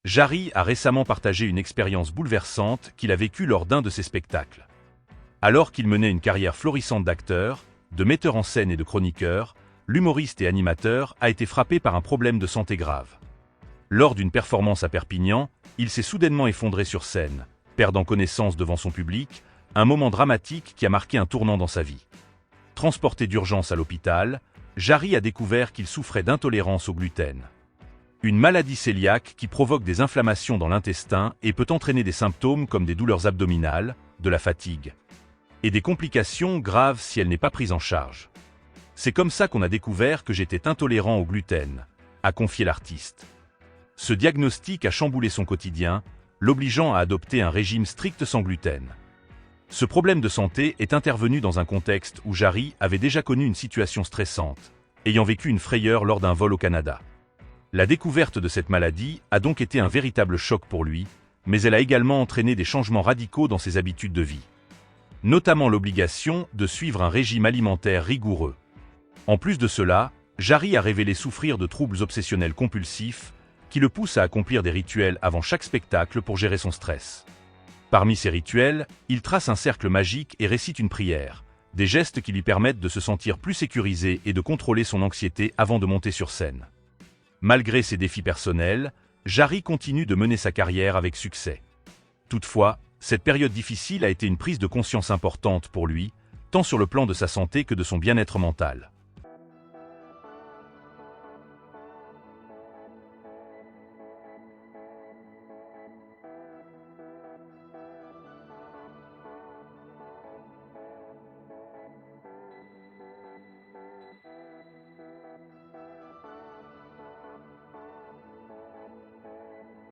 Jarry a récemment partagé une expérience bouleversante qu'il a vécue lors d'un de ses spectacles. Alors qu'il menait une carrière florissante d'acteur, de metteur en scène et de chroniqueur, l'humoriste et animateur a été frappé par un problème de santé grave. Lors d'une performance à Perpignan, il s'est soudainement effondré sur scène, perdant connaissance devant son public, un moment dramatique qui a marqué un tournant dans sa vie. Transporté d'urgence à l'hôpital, Jarry a découvert qu'il souffrait d'intolérance au gluten. Une maladie cœliaque qui provoque des inflammations dans l'intestin et peut entraîner des symptômes comme des douleurs abdominales, de la fatigue, et des complications graves si elle n'est pas prise en charge. C'est comme ça qu'on a découvert que j'étais intolérant au gluten, a confié l'artiste. Ce diagnostic a chamboulé son quotidien, l'obligeant à adopter un régime strict sans gluten. Ce problème de santé est intervenu dans un contexte où Jarry avait déjà connu une situation stressante, ayant vécu une frayeur lors d'un vol au Canada. La découverte de cette maladie a donc été un véritable choc pour lui, mais elle a également entraîné des changements radicaux dans ses habitudes de vie. Notamment l'obligation de suivre un régime alimentaire rigoureux. En plus de cela, Jarry a révélé souffrir de troubles obsessionnels compulsifs qui le poussent à accomplir des rituels avant chaque spectacle pour gérer son stress. Parmi ces rituels, il trace un cercle magique et récite une prière, des gestes qui lui permettent de se sentir plus sécurisé et de contrôler son anxiété avant de monter sur scène. Malgré ses défis personnels, Jarry continue de mener sa carrière avec succès. Toutefois, cette période difficile a été une prise de conscience importante pour lui, tant sur le plan de sa santé que de son bien-être mental.